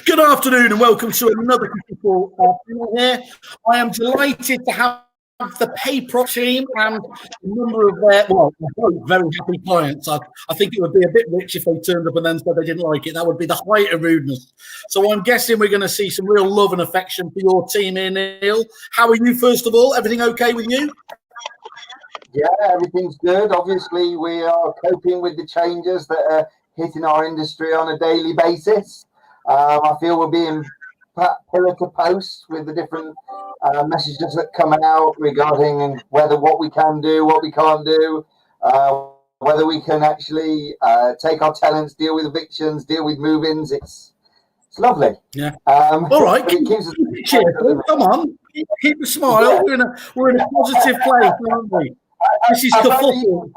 Good afternoon and welcome to another Kerfuffle panel here. I am delighted to have the PayProp team and a number of their, very happy clients. I think it would be a bit rich if they turned up and then said they didn't like it. That would be the height of rudeness. So I'm guessing we're going to see some real love and affection for your team here, Neil. How are you, first of all? Everything okay with you? Yeah, everything's good. Obviously, we are coping with the changes that are hitting our industry on a daily basis. I feel we're being pillar to post with the different messages that come out regarding what we can do, what we can't do, whether we can actually take our tenants, deal with evictions, deal with move-ins. It's lovely. Yeah. All right. Keep cheerful. Come on. Keep a smile. Yeah. We're in a positive place, aren't we? This is Kerfuffle.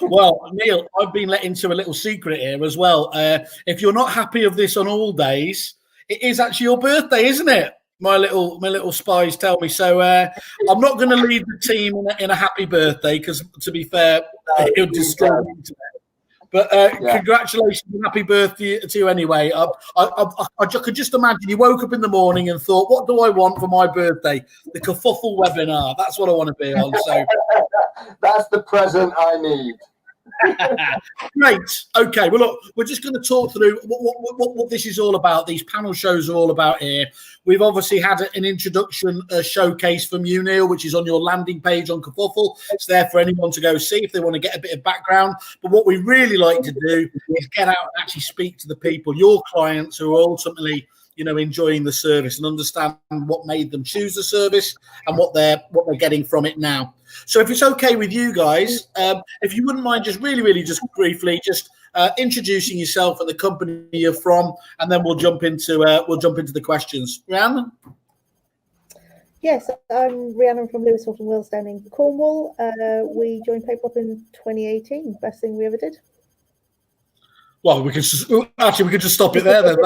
Well, Neil, I've been let into a little secret here as well. If you're not happy of this on all days, it is actually your birthday, isn't it? My little spies tell me. So I'm not going to lead the team in a happy birthday because, to be fair, it would destroy the internet. But congratulations and happy birthday to you anyway. I could just imagine you woke up in the morning and thought, what do I want for my birthday? The Kerfuffle webinar. That's what I want to be on. So that's the present I need. Great. Okay. Well, look, we're just going to talk through what this is all about. These panel shows are all about here. We've obviously had an introduction showcase from you, Neil, which is on your landing page on Kerfuffle. It's there for anyone to go see if they want to get a bit of background. But what we really like to do is get out and actually speak to the people, your clients, who are ultimately, enjoying the service and understand what made them choose the service and what they're getting from it now. So if it's okay with you guys, if you wouldn't mind just really just briefly introducing yourself and the company you're from, and then we'll jump into the questions. Rhiannon? Yes, I'm Rhiannon from Lewis Horton Wells down in Cornwall. We joined PayProp in 2018. Best thing we ever did. Well, we could just stop it there then.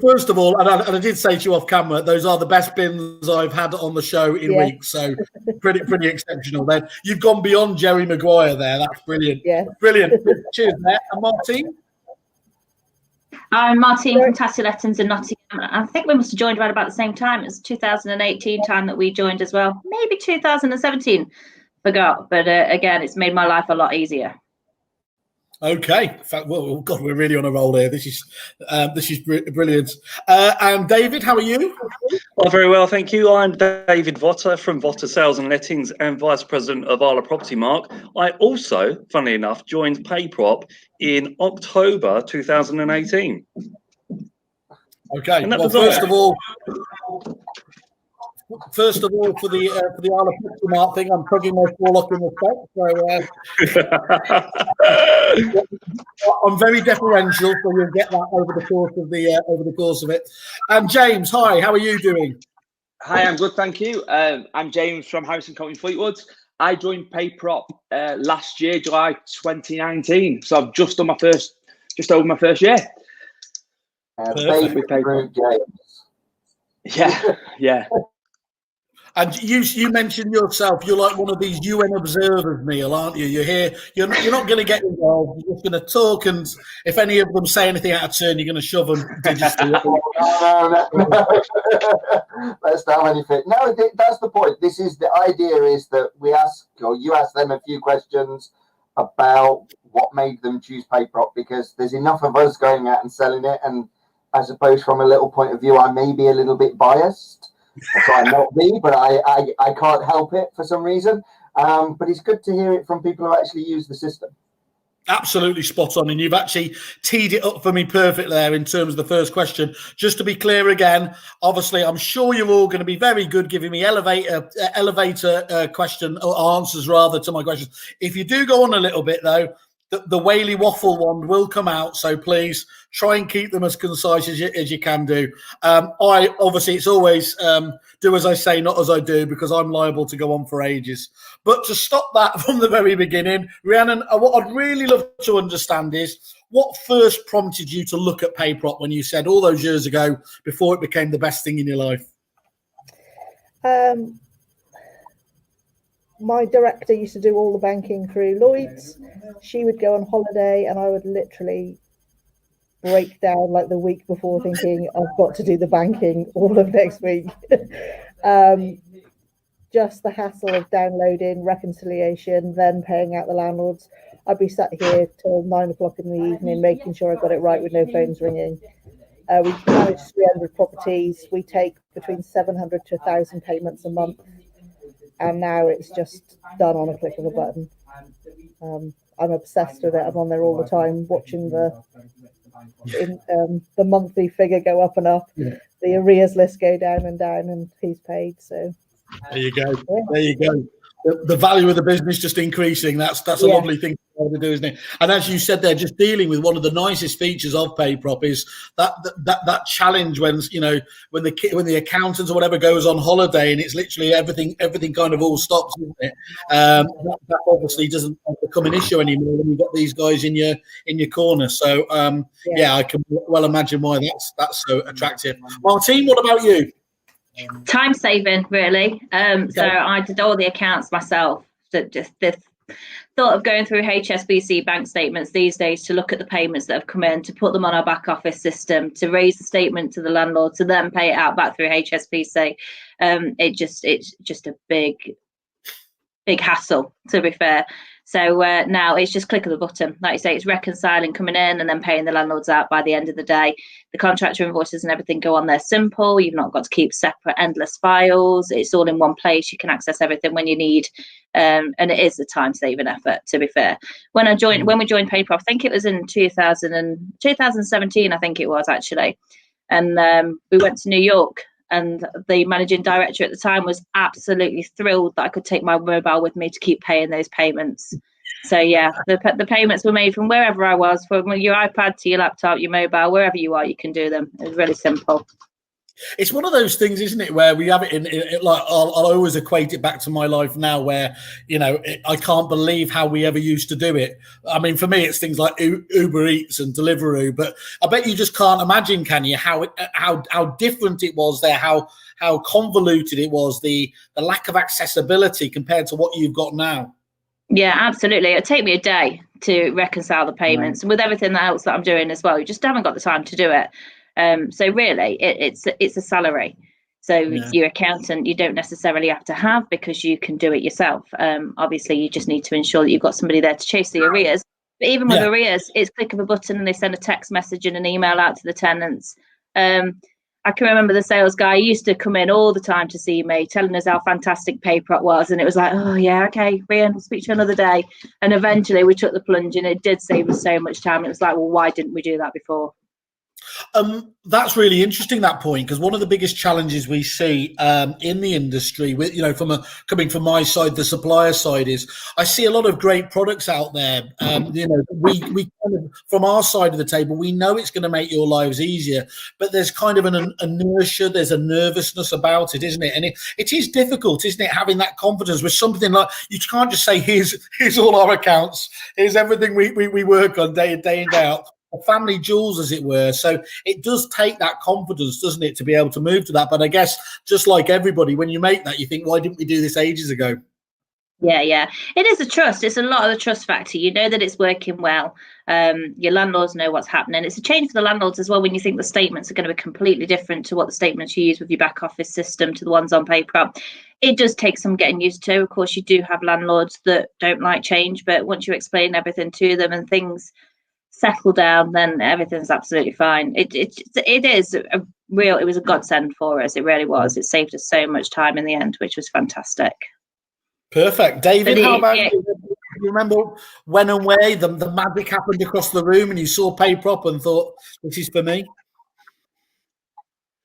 First of all, and I did say to you off camera, those are the best bins I've had on the show in weeks. So pretty exceptional. Then you've gone beyond Jerry Maguire there. That's brilliant. Yeah, brilliant. Cheers, there. And Martine. I'm Martine from Tatty Lettons in Nottingham. I think we must have joined around about the same time. It's 2018 time that we joined as well. Maybe 2017. Forgot, but again, it's made my life a lot easier. Okay, in fact, well, God, we're really on a roll here. This is brilliant. And David, how are you? Well, very well, thank you. I'm David Votter from Votter Sales and Lettings and Vice President of Arla Property Mark. I also, funnily enough, joined PayProp in October 2018. Okay, well, First of all, for the Arla Property Mark thing, I'm plugging my forelock in respect. So I'm very deferential, so you'll get that over the course of it. And James, hi, how are you doing? Hi, I'm good, thank you. I'm James from Housing Company Fleetwood. I joined PayProp last year, July 2019. So I've just over my first year. Yeah. And you mentioned yourself, you're like one of these UN observers, Neil, aren't you? You're here, you're not going to get involved, you're just going to talk, and if any of them say anything out of turn, you're going to shove them digitally. No. That's not anything. No, that's the point. The idea is that you ask them a few questions about what made them choose PayProp, because there's enough of us going out and selling it, and I suppose from a little point of view, I may be a little bit biased. So I'm not me, but I can't help it for some reason. But it's good to hear it from people who actually use the system. Absolutely spot on, and you've actually teed it up for me perfectly there in terms of the first question. Just to be clear again, obviously, I'm sure you're all going to be very good giving me elevator question or answers rather to my questions. If you do go on a little bit though, the Whaley Waffle one will come out, so please try and keep them as concise as you can do. Obviously, it's always do as I say, not as I do, because I'm liable to go on for ages. But to stop that from the very beginning, Rhiannon, what I'd really love to understand is what first prompted you to look at PayProp when you said all those years ago, before it became the best thing in your life? my director used to do all the banking through Lloyd's. She would go on holiday, and I would literally break down like the week before, thinking I've got to do the banking all of next week. Just the hassle of downloading, reconciliation, then paying out the landlords. I'd be sat here till 9 o'clock in the evening, making sure I got it right with no phones ringing. We manage 300 properties. We take between 700 to 1,000 payments a month. And now it's just done on a click of a button. I'm obsessed with it. I'm on there all the time, watching the monthly figure go up and up, the arrears list go down, and he's paid. So there you go. Yeah. There you go. The value of the business just increasing. That's a lovely thing to do, isn't it? And as you said there, just dealing with one of the nicest features of PayProp is that challenge when when the accountants or whatever goes on holiday and it's literally everything kind of all stops, isn't it? That obviously doesn't become an issue anymore when you've got these guys in your corner. So I can well imagine why that's so attractive. Martine, what about you? Time saving, really. So I did all the accounts myself. Just this thought of going through HSBC bank statements these days to look at the payments that have come in, to put them on our back office system, to raise the statement to the landlord, to then pay it out back through HSBC. It's just a big hassle, to be fair. So now it's just click of the button. Like you say, it's reconciling, coming in, and then paying the landlords out by the end of the day. The contractor invoices and everything go on there simple. You've not got to keep separate endless files. It's all in one place. You can access everything when you need. And it is a time-saving effort, to be fair. When we joined PayProp, I think it was in 2017, I think it was, actually. And we went to New York. And the managing director at the time was absolutely thrilled that I could take my mobile with me to keep paying those payments. So the payments were made from wherever I was, from your iPad to your laptop, your mobile, wherever you are, you can do them. It's really simple. It's one of those things, isn't it, where we have it in like I'll always equate it back to my life now, where I can't believe how we ever used to do it. I mean, for me, it's things like Uber Eats and Deliveroo, but I bet you just can't imagine, can you, how different it was there, how convoluted it was, the lack of accessibility compared to what you've got now. Yeah, absolutely. It'd take me a day to reconcile the payments, and with everything else that I'm doing as well, you just haven't got the time to do it. So really, it's a salary. So your accountant, you don't necessarily have to have, because you can do it yourself. Obviously, you just need to ensure that you've got somebody there to chase the arrears. But even with arrears, it's click of a button and they send a text message and an email out to the tenants. I can remember the sales guy used to come in all the time to see me, telling us how fantastic PayProp was. And it was like, oh, yeah, okay, Rhian, we'll speak to you another day. And eventually we took the plunge, and it did save us so much time. It was like, well, why didn't we do that before? That's really interesting, that point, because one of the biggest challenges we see in the industry, with coming from my side, the supplier side, is I see a lot of great products out there. We kind of, from our side of the table, we know it's going to make your lives easier, but there's kind of an inertia, there's a nervousness about it, isn't it? And it is difficult, isn't it, having that confidence with something like, you can't just say, here's all our accounts, here's everything we work on day in, day out. Family jewels, as it were. So it does take that confidence, doesn't it, to be able to move to that. But I guess, just like everybody, when you make that, you think, why didn't we do this ages ago? Yeah. It is a trust. It's a lot of the trust factor. You know that it's working well. Your landlords know what's happening. It's a change for the landlords as well when you think the statements are going to be completely different to what the statements you use with your back office system to the ones on PayProp. It does take some getting used to. Of course, you do have landlords that don't like change, but once you explain everything to them and things settle down, then everything's absolutely fine. It was a godsend for us. It really was. It saved us so much time in the end, which was fantastic. Perfect. David, how about you? You remember when and where the magic happened across the room and you saw PayProp and thought, this is for me?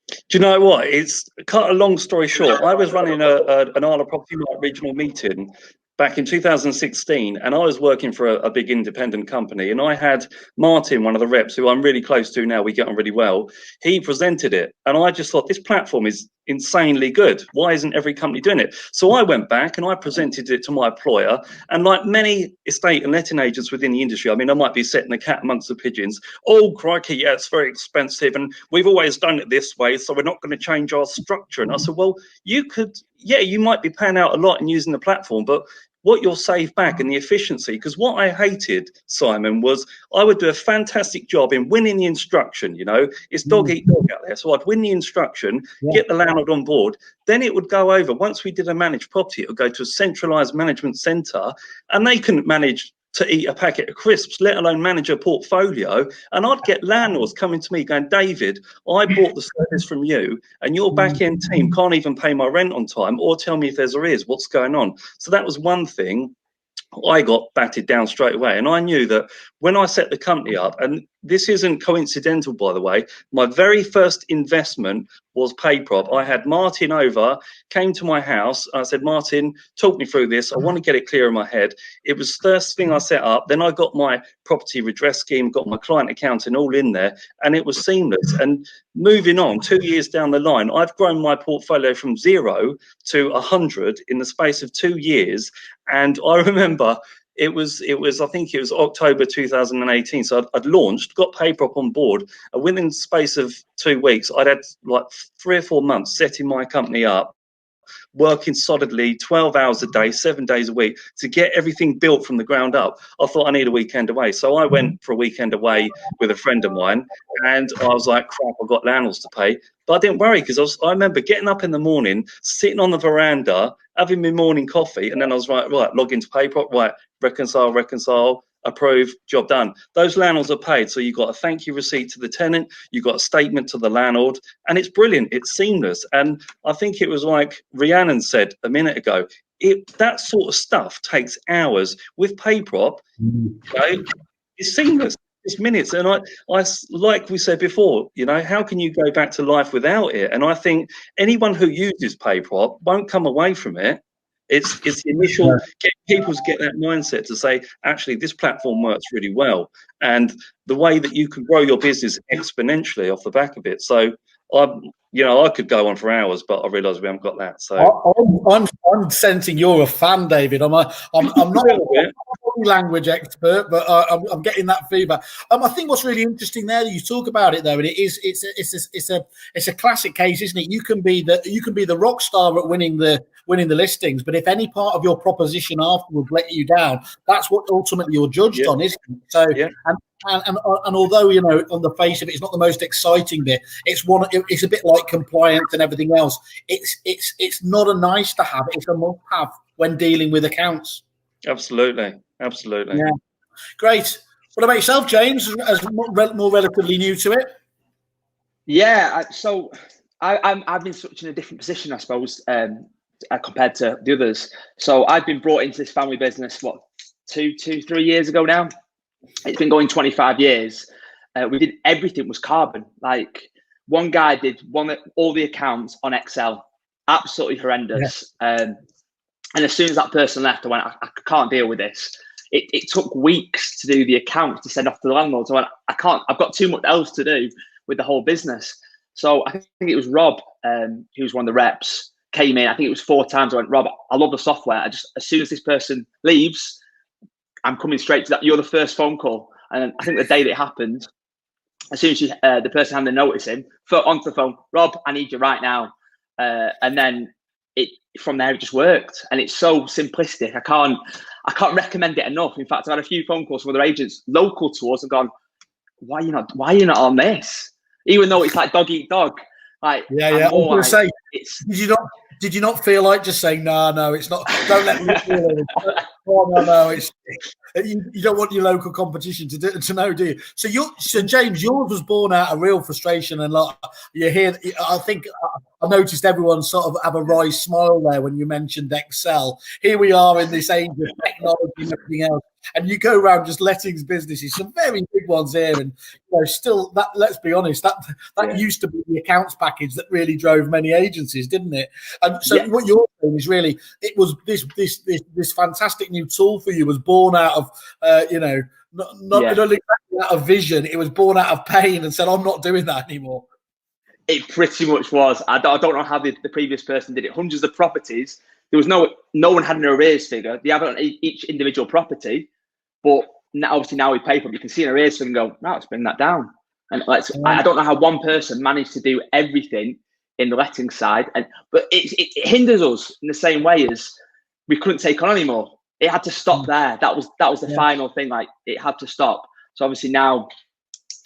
Do you know what? It's cut a long story short. I was running an Isle of Property Mark regional meeting back in 2016, and I was working for a big independent company, and I had Martin, one of the reps, who I'm really close to now, we get on really well. He presented it, and I just thought, this platform is insanely good. Why isn't every company doing it? So I went back and I presented it to my employer, and like many estate and letting agents within the industry, I mean, I might be setting the cat amongst the pigeons. Oh, crikey, yeah, it's very expensive, and we've always done it this way, so we're not going to change our structure. And I said, well, you could, yeah, you might be paying out a lot and using the platform, but what you'll save back and the efficiency, because what I hated, Simon, was I would do a fantastic job in winning the instruction. You know, it's dog eat dog out there. So I'd win the instruction, get the landlord on board. Then it would go over. Once we did a managed property, it would go to a centralized management center, and they couldn't manage to eat a packet of crisps, let alone manage a portfolio. And I'd get landlords coming to me going, David, I bought the service from you, and your back end team can't even pay my rent on time or tell me if there's arrears. What's going on? So that was one thing. I got batted down straight away. And I knew that when I set the company up, and this isn't coincidental, by the way, my very first investment was PayProp. I had Martin over, came to my house. I said, Martin, talk me through this. I want to get it clear in my head. It was the first thing I set up. Then I got my property redress scheme, got my client accounting all in there, and it was seamless. And moving on, 2 years down the line, I've grown my portfolio from 0 to 100 in the space of 2 years. And I remember it was I think it was October 2018. So I'd launched, got PayProp on board, and within the space of 2 weeks, I'd had like 3 or 4 months setting my company up, working solidly 12 hours a day, 7 days a week to get everything built from the ground up. I thought I need a weekend away. So I went for a weekend away with a friend of mine, and I was like, crap, I've got landlords to pay. But I didn't worry, because I remember getting up in the morning, sitting on the veranda, having my morning coffee, and then I was right, log into PayProp, right, reconcile, approve, job done. Those landlords are paid. So you've got a thank you receipt to the tenant, you've got a statement to the landlord, and it's brilliant. It's seamless. And I think it was like Rhiannon said a minute ago, that sort of stuff takes hours. With PayProp, you know, it's seamless. It's minutes. And I like we said before, you know, how can you go back to life without it? And I think anyone who uses PayProp won't come away from it. It's the initial, get people to get that mindset to say, actually, this platform works really well, and the way that you can grow your business exponentially off the back of it. So I could go on for hours, but I realise we haven't got that. So I'm sensing you're a fan, David. I'm not a language expert, but I'm getting that feedback. I think what's really interesting there, you talk about it though, and it's a classic case, isn't it? You can be the rock star at winning the listings, but if any part of your proposition afterwards let you down, that's what ultimately you're judged on, isn't it? So and although, you know, on the face of it, it's not the most exciting bit, it's a bit like compliance and everything else. It's not a nice to have, it's a must have when dealing with accounts. Absolutely. Yeah, great. What about yourself, James, as more relatively new to it? Yeah, so I've been such in a different position, I suppose, compared to the others. So I've been brought into this family business 3 years ago now. It's been going 25 years. We did everything was carbon. Like, one guy did all the accounts on Excel, absolutely horrendous. And as soon as that person left, I went, I can't deal with this. It took weeks to do the accounts to send off to the landlord. So I went, I can't. I've got too much else to do with the whole business. So I think it was Rob, who's one of the reps, came in. I think it was 4 times. I went, Rob, I love the software. As soon as this person leaves, I'm coming straight to that. You're the first phone call. And I think the day that it happened, as soon as the person handed the notice in, onto the phone, Rob, I need you right now. And then from there it just worked. And it's so simplistic. I can't recommend it enough. In fact, I've had a few phone calls from other agents local to us and gone, why are you not on this? Even though it's like dog eat dog. Like, yeah. I was going to say, did you not feel like just saying, no, it's not, don't let me feel it. Oh, no, it's, you don't want your local competition to know, do you? So James, yours was born out of real frustration, and like you hear, I think I noticed everyone sort of have a wry smile there when you mentioned Excel. Here we are in this age of technology and everything else, and you go around just lettings businesses, some very big ones here, and still that. Let's be honest, that used to be the accounts package that really drove many agencies, didn't it? And so what you're saying is really, it was this fantastic new tool for you was born out of not exactly out of vision. It was born out of pain, and said, I'm not doing that anymore. It pretty much was. I don't know how the previous person did it. Hundreds of properties. There was no one had an arrears figure. They have it on each individual property, but obviously now with PayProp, you can see an arrears figure and go, no, let's bring that down. And I don't know how one person managed to do everything in the letting side, but it hinders us in the same way as we couldn't take on anymore. It had to stop there. That was the final thing. Like, it had to stop. So obviously now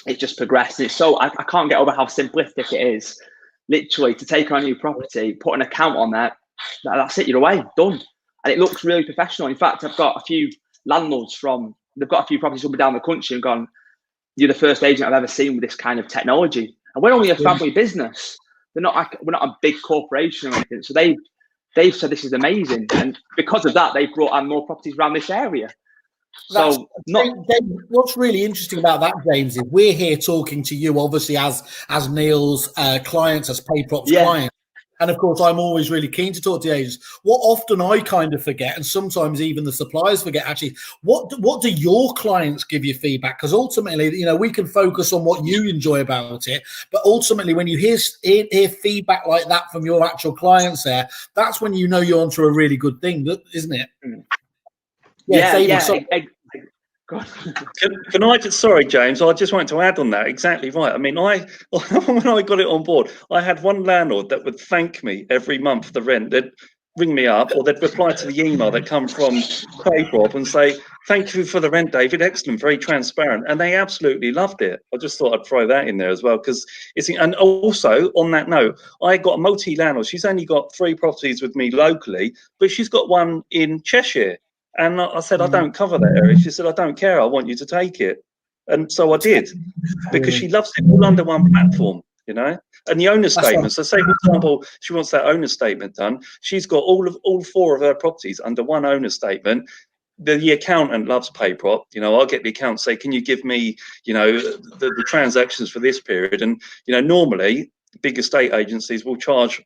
it's just progressed. And it's so I can't get over how simplistic it is. Literally, to take on a new property, put an account on there, that's it. You're away, done. And it looks really professional. In fact, I've got a few landlords they've got a few properties up and down the country and gone, you're the first agent I've ever seen with this kind of technology. And we're only a family business. We're not a big corporation or anything. So they've said this is amazing. And because of that, they've brought on more properties around this area. So what's really interesting about that, James, is we're here talking to you, obviously, as Neil's clients, as PayProp's clients. And of course, I'm always really keen to talk to the agents. What often I kind of forget, and sometimes even the suppliers forget, actually, what do your clients give you feedback? Because ultimately, you know, we can focus on what you enjoy about it, but ultimately, when you hear feedback like that from your actual clients, that's when you know you're onto a really good thing, isn't it? Can I just, sorry, James, I just wanted to add on that. Exactly right. I mean, when I got it on board, I had one landlord that would thank me every month for the rent. They'd ring me up, or they'd reply to the email that come from PayProp and say, thank you for the rent, David. Excellent, very transparent. And they absolutely loved it. I just thought I'd throw that in there as well, because and also on that note, I got a multi-landlord. She's only got 3 properties with me locally, but she's got one in Cheshire. And I said, I don't cover that area. She said, I don't care. I want you to take it. And so I did, because she loves it all under one platform, you know. And the owner statement. So say, for example, she wants that owner statement done. She's got all 4 of her properties under one owner statement. The accountant loves PayProp. You know, I'll get the accountant say, can you give me, you know, the transactions for this period? And, you know, normally big estate agencies will charge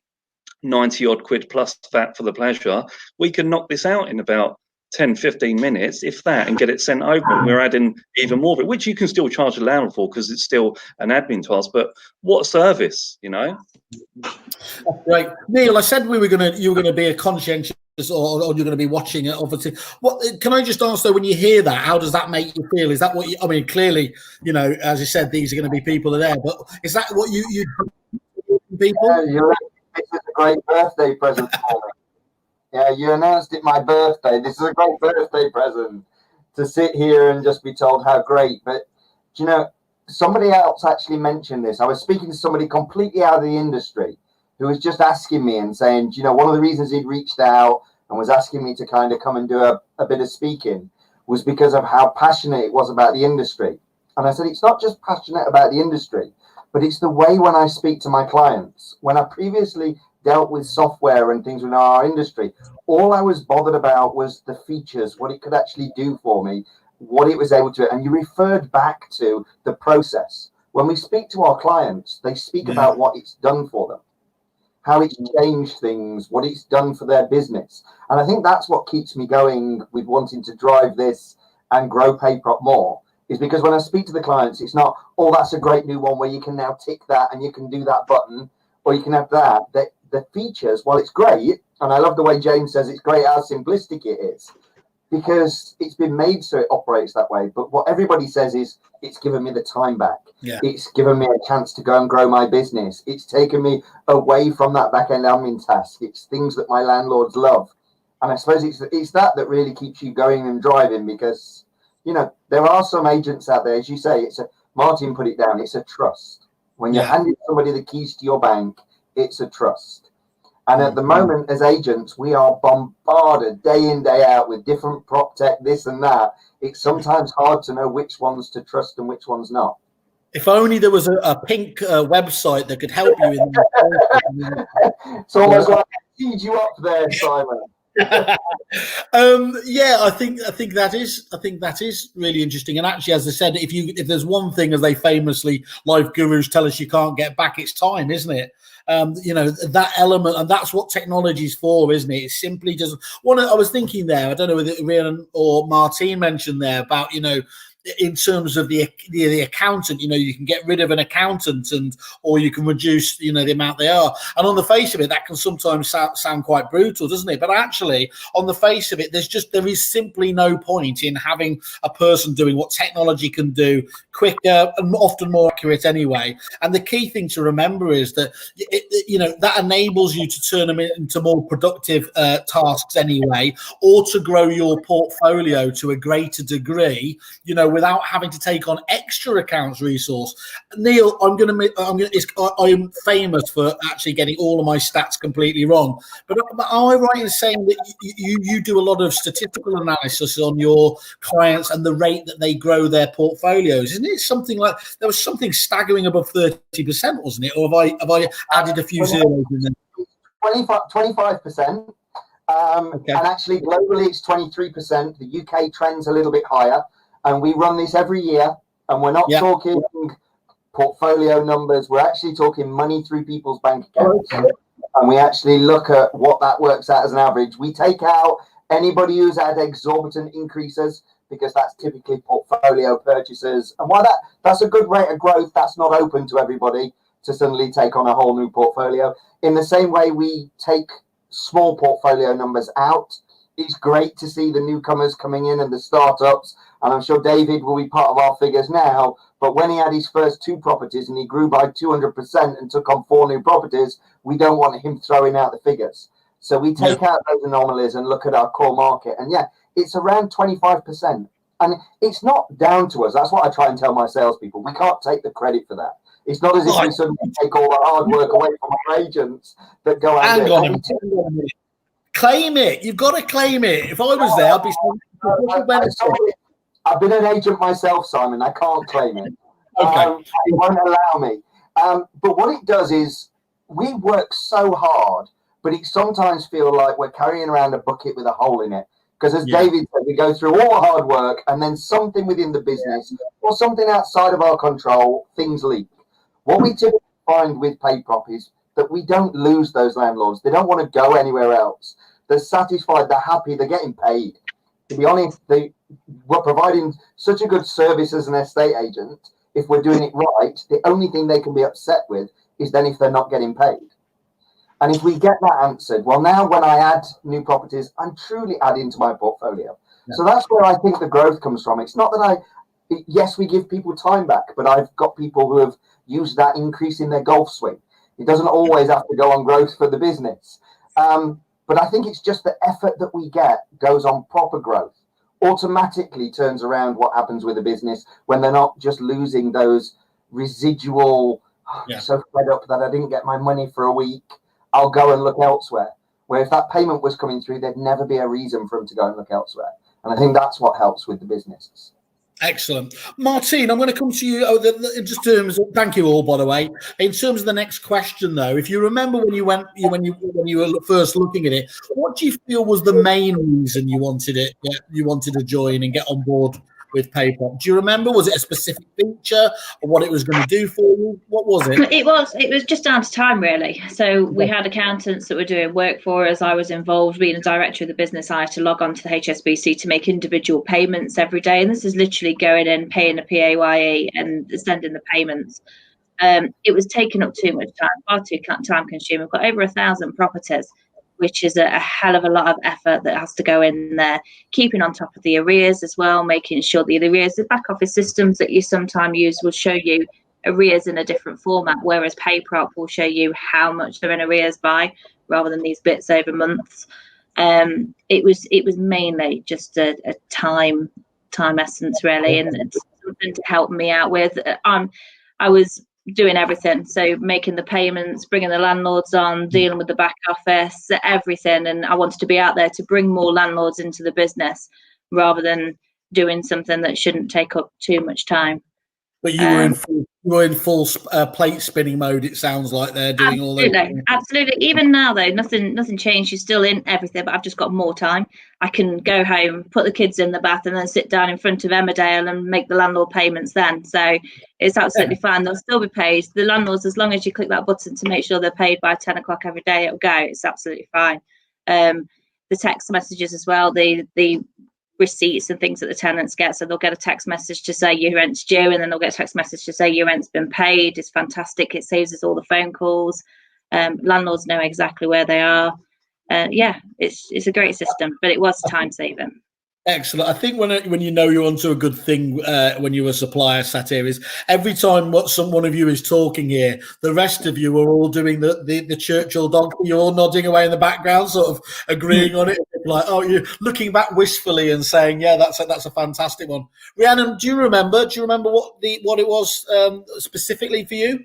90 odd quid plus that for the pleasure. We can knock this out in about 10-15 minutes, if that, and get it sent over. And we're adding even more of it, which you can still charge a landlord for, because it's still an admin task. But what service, you know? Right, Neil, I said you were gonna be a conscientious, or you're going to be watching it, obviously. What can I just ask though? When you hear that, how does that make you feel? Is that what you? I mean, clearly, you know, as you said, these are going to be people that are there. But is that what you people? Yeah, you're right. This is a great birthday present for me. Yeah, you announced it my birthday. This is a great birthday present to sit here and just be told how great. But, you know, somebody else actually mentioned this. I was speaking to somebody completely out of the industry who was just asking me and saying, you know, one of the reasons he'd reached out and was asking me to kind of come and do a bit of speaking was because of how passionate it was about the industry. And I said, it's not just passionate about the industry, but it's the way when I speak to my clients. When I previously dealt with software and things within our industry, all I was bothered about was the features, what it could actually do for me, what it was able to, and you referred back to the process. When we speak to our clients, they speak about what it's done for them, how it's changed things, what it's done for their business. And I think that's what keeps me going with wanting to drive this and grow PayProp more, is because when I speak to the clients, it's not, oh, that's a great new one where you can now tick that and you can do that button, or you can have that. The features, while it's great, and I love the way James says it's great how simplistic it is, because it's been made so it operates that way. But what everybody says is it's given me the time back. Yeah. It's given me a chance to go and grow my business. It's taken me away from that back-end admin task. It's things that my landlords love. And I suppose it's that really keeps you going and driving, because, you know, there are some agents out there, as you say, Martin put it down, it's a trust. When you're handing somebody the keys to your bank, it's a trust. And at the moment, as agents, we are bombarded day in, day out with different prop tech, this and that. It's sometimes hard to know which ones to trust and which ones not. If only there was a pink website that could help you. It's almost like I teed you up there, Simon. I think that is really interesting. And actually, as I said, if there's one thing, as they famously life gurus tell us, you can't get back, it's time, isn't it? You know, that element, and that's what technology is for, isn't it? It simply doesn't. I was thinking there, I don't know whether Rian or Martine mentioned there about, you know, in terms of the accountant, you can get rid of an accountant or you can reduce, the amount they are. And on the face of it, that can sometimes sound quite brutal, doesn't it? But actually, on the face of it, there is simply no point in having a person doing what technology can do quicker and often more accurate anyway. And the key thing to remember is that, that enables you to turn them into more productive tasks anyway, or to grow your portfolio to a greater degree, without having to take on extra accounts resource. Neil, I'm famous for actually getting all of my stats completely wrong, but am I right in saying that you do a lot of statistical analysis on your clients and the rate that they grow their portfolios? Isn't it something like there was something staggering above 30%, wasn't it? Or have I added a few zeros in there? 25%. Okay. And actually globally it's 23%. The UK trend's a little bit higher, and we run this every year, and we're not talking portfolio numbers, we're actually talking money through people's bank accounts. And we actually look at what that works out as an average. We take out anybody who's had exorbitant increases, because that's typically portfolio purchases, and while that's a good rate of growth, that's not open to everybody to suddenly take on a whole new portfolio. In the same way we take small portfolio numbers out, it's great to see the newcomers coming in and the startups, and I'm sure David will be part of our figures now, but when he had his first 2 properties and he grew by 200% and took on 4 new properties, we don't want him throwing out the figures. So we take out those anomalies and look at our core market, and it's around 25%. And it's not down to us. That's what I try and tell my salespeople. We can't take the credit for that. It's not as if we suddenly take all the hard work away from our agents that go out Hang there. on a minute. Claim it. You've got to claim it. If I was there, I'd be I've been an agent myself, Simon. I can't claim it. Okay. It won't allow me. But what it does is we work so hard, but it sometimes feels like we're carrying around a bucket with a hole in it. Because as David said, we go through all the hard work and then something within the business or something outside of our control, things leak. What we typically find with PayProp is that we don't lose those landlords. They don't want to go anywhere else. They're satisfied, they're happy, they're getting paid. To be honest, we're providing such a good service as an estate agent. If we're doing it right, the only thing they can be upset with is then if they're not getting paid. And if we get that answered, well, now when I add new properties, I'm truly adding to my portfolio. So that's where I think the growth comes from. It's not that yes, we give people time back, but I've got people who have used that increase in their golf swing. It doesn't always have to go on growth for the business. But I think it's just the effort that we get goes on proper growth, automatically turns around what happens with a business when they're not just losing those residual, so fed up that I didn't get my money for a week, I'll go and look elsewhere. Where if that payment was coming through, there'd never be a reason for them to go and look elsewhere. And I think that's what helps with the business. Excellent. Martine, I'm going to come to you. Just terms. Thank you all, by the way. In terms of the next question, though, if you remember when you were first looking at it, what do you feel was the main reason you wanted it? You wanted to join and get on board with PayProp. Do you remember? Was it a specific feature or what it was going to do for you? What was it? It was just down to time, really. So we had accountants that were doing work for us. I was involved, being a director of the business. I had to log on to the HSBC to make individual payments every day. And this is literally going in, paying a PAYE and sending the payments. It was taking up too much time, far too time consuming. We've got over 1,000 properties, which is a hell of a lot of effort that has to go in there. Keeping on top of the arrears as well, making sure the arrears, the back office systems that you sometimes use will show you arrears in a different format, whereas PayProp will show you how much they're in arrears by, rather than these bits over months. It was mainly just a time essence, really, and something to help me out with. I was doing everything, so making the payments, bringing the landlords on, dealing with the back office, everything, and I wanted to be out there to bring more landlords into the business rather than doing something that shouldn't take up too much time. But you were in full plate spinning mode. It sounds like they're doing all those. Absolutely. Even now, though, nothing changed. You're still in everything, but I've just got more time. I can go home, put the kids in the bath, and then sit down in front of Emmerdale and make the landlord payments then. So it's absolutely fine. They'll still be paid. The landlords, as long as you click that button to make sure they're paid by 10 o'clock every day, it'll go. It's absolutely fine. The text messages as well. The receipts and things that the tenants get. So they'll get a text message to say your rent's due, and then they'll get a text message to say your rent's been paid. It's fantastic. It saves us all the phone calls. Landlords know exactly where they are. Yeah, it's a great system, but it was time saving. Excellent. I think when you know you're onto a good thing when you're a supplier sat here is every time one of you is talking here, the rest of you are all doing the Churchill dog. You're all nodding away in the background, sort of agreeing on it. Like, oh, you're looking back wistfully and saying, yeah, that's a fantastic one. Rhiannon, do you remember what it was specifically for you?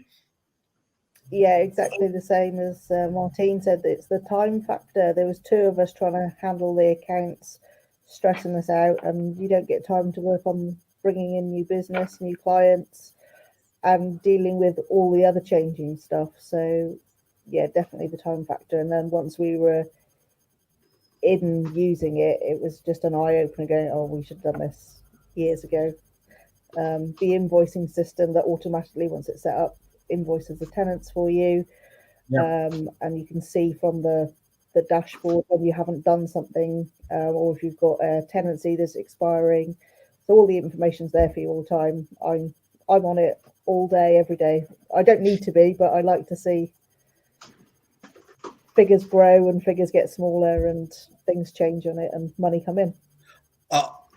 Yeah, exactly the same as Martine said. It's the time factor. There was 2 of us trying to handle the accounts, stressing us out, and you don't get time to work on bringing in new business, new clients, and dealing with all the other changing stuff. So yeah, definitely the time factor. And then once we were in using it, it was just an eye-opener going, oh, we should have done this years ago. The invoicing system that automatically, once it's set up, invoices the tenants for you. Yeah. And you can see from the dashboard when you haven't done something, or if you've got a tenancy that's expiring. So all the information's there for you all the time. I'm on it all day, every day. I don't need to be, but I like to see figures grow and figures get smaller and things change on it and money come in.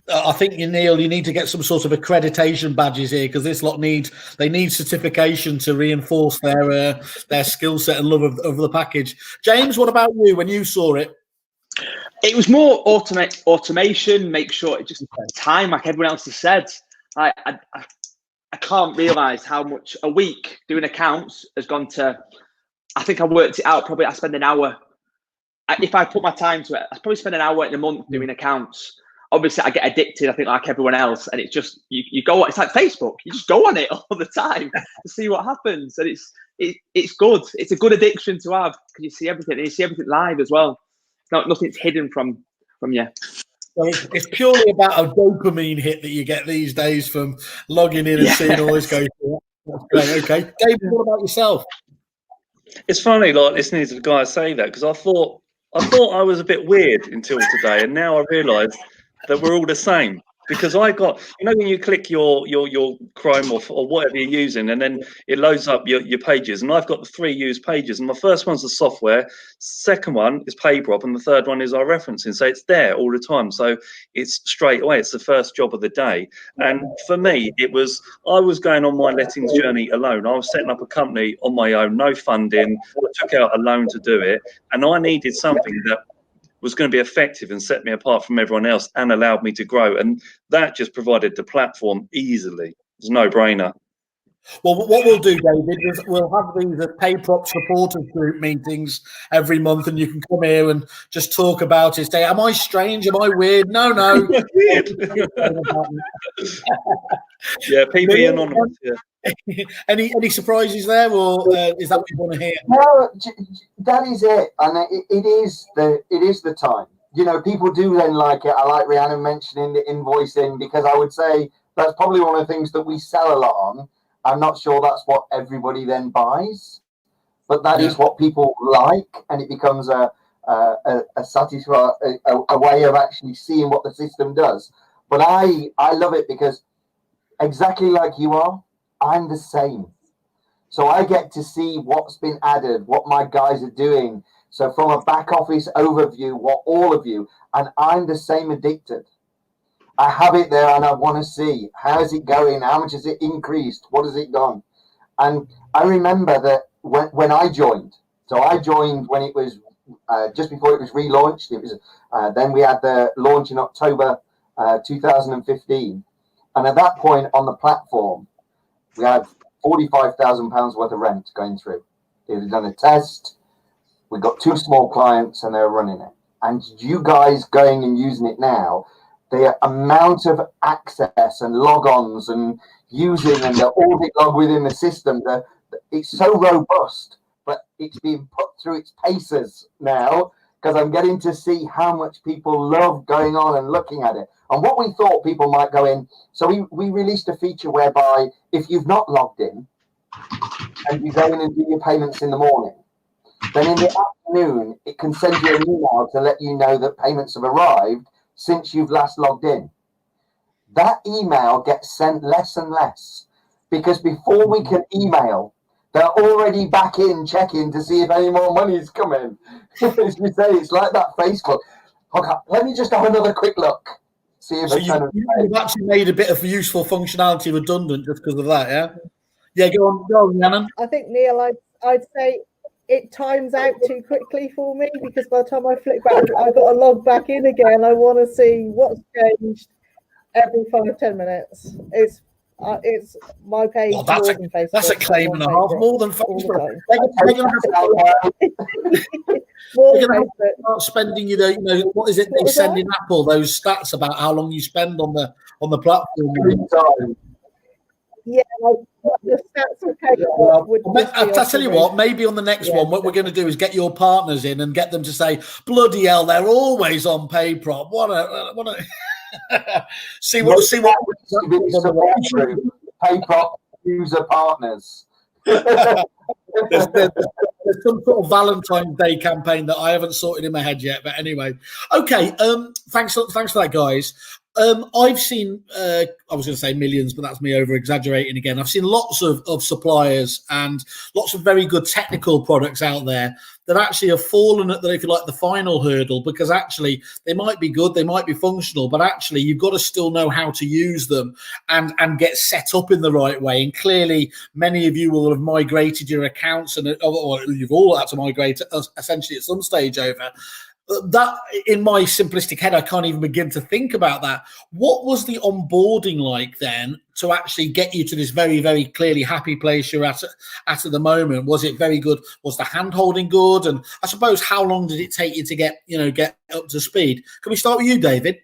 I think, Neil, you need to get some sort of accreditation badges here, because this lot need certification to reinforce their skill set and love of the package. James, what about you when you saw it? It was more automation, make sure it just time, like everyone else has said. I can't realise how much a week doing accounts has gone to. I think I worked it out. Probably I spend an hour. If I put my time to it, I probably spend an hour in a month doing accounts. Obviously, I get addicted, I think, like everyone else, and it's just you go. It's like Facebook. You just go on it all the time to see what happens, and it's good. It's a good addiction to have, because you see everything, and you see everything live as well. Nothing's hidden from you. It's purely about a dopamine hit that you get these days from logging in and seeing all this go through. That's great. Okay, David, what about yourself? It's funny, like, listening to the guy say that, because I thought I was a bit weird until today, and now I realise that we're all the same. Because I got, when you click your Chrome or whatever you're using, and then it loads up your pages, and I've got the 3 used pages, and my first one's the software, second one is PayProp, and the third one is our referencing. So it's there all the time. So it's straight away. It's the first job of the day. And for me, I was going on my lettings journey alone. I was setting up a company on my own, no funding. I took out a loan to do it, and I needed something that was going to be effective and set me apart from everyone else and allowed me to grow. And that just provided the platform easily. It's a no-brainer. Well, what we'll do, David, is we'll have these PayProp supporters group meetings every month, and you can come here and just talk about it. Say, am I strange? Am I weird? No. Yeah, PP Anonymous. Yeah. Any surprises there, or is that what you want to hear? No, that is it, and it is the time. People do then like it. I like Rhiannon mentioning the invoicing, because I would say that's probably one of the things that we sell a lot on. I'm not sure that's what everybody then buys, but that is what people like, and it becomes a way of actually seeing what the system does. But I love it, because exactly like you are, I'm the same. So I get to see what's been added, what my guys are doing. So from a back office overview, what all of you, and I'm the same addicted. I have it there and I want to see, how is it going? How much has it increased? What has it gone? And I remember that when I joined, so I joined when it was just before it was relaunched. It was then we had the launch in October 2015. And at that point on the platform, we had £45,000 worth of rent going through. They had done a test. We got 2 small clients and they were running it. And you guys going and using it now, the amount of access and logons and using and the audit log within the system, it's so robust, but it's being put through its paces now, because I'm getting to see how much people love going on and looking at it. And what we thought people might go in, so we released a feature whereby if you've not logged in and you go in and do your payments in the morning, then in the afternoon, it can send you an email to let you know that payments have arrived, since you've last logged in. That email gets sent less and less, because before we can email, they're already back in checking to see if any more money is coming. As we say, it's like that Facebook. Okay, let me just have another quick look. See if so you've actually made a bit of useful functionality redundant just because of that, yeah? Yeah, go on, Rhiannon. I think, Neil, I'd say it times out too quickly for me, because by the time I flick back, I've got to log back in again. I want to see what's changed every 5-10 minutes. It's my page more than Facebook. That's a claim and a half, more than Facebook. They're going to start spending, what is it they send in Apple, those stats about how long you spend on the platform. Yeah, the stats are PayProp. I'll tell you what, maybe on the next one, what we're going to do is get your partners in and get them to say, bloody hell, they're always on PayProp. What a see what PayProp user partners. There's some sort of Valentine's Day campaign that I haven't sorted in my head yet, but anyway. Okay, thanks for that, guys. I've seen, I was going to say millions, but that's me over exaggerating again. I've seen lots of suppliers and lots of very good technical products out there that actually have fallen at if you like, the final hurdle, because actually they might be good, they might be functional, but actually you've got to still know how to use them and get set up in the right way. And clearly many of you will have migrated your accounts, and or you've all had to migrate essentially at some stage over. That, in my simplistic head, I can't even begin to think about that. What was the onboarding like then to actually get you to this very, very clearly happy place you're at the moment? Was it very good? Was the hand holding good? And I suppose, how long did it take you to get up to speed? Can we start with you, David?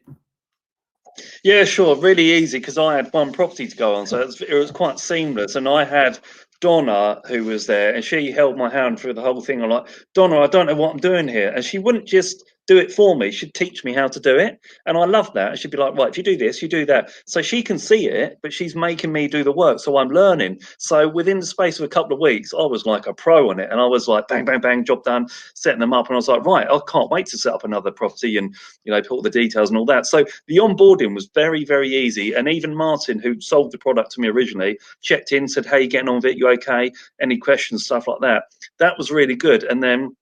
Yeah, sure. Really easy, because I had one property to go on, so it was quite seamless. And I had Donna, who was there, and she held my hand through the whole thing. I'm like, Donna, I don't know what I'm doing here. And she wouldn't just do it for me. She'd teach me how to do it. And I love that. She'd be like, right, if you do this, you do that. So she can see it, but she's making me do the work. So I'm learning. So within the space of a couple of weeks, I was like a pro on it. And I was like, bang, bang, bang, job done, setting them up. And I was like, right, I can't wait to set up another property and, put all the details and all that. So the onboarding was very, very easy. And even Martin, who sold the product to me originally, checked in, said, hey, getting on with it, you okay? Any questions, stuff like that. That was really good. And then,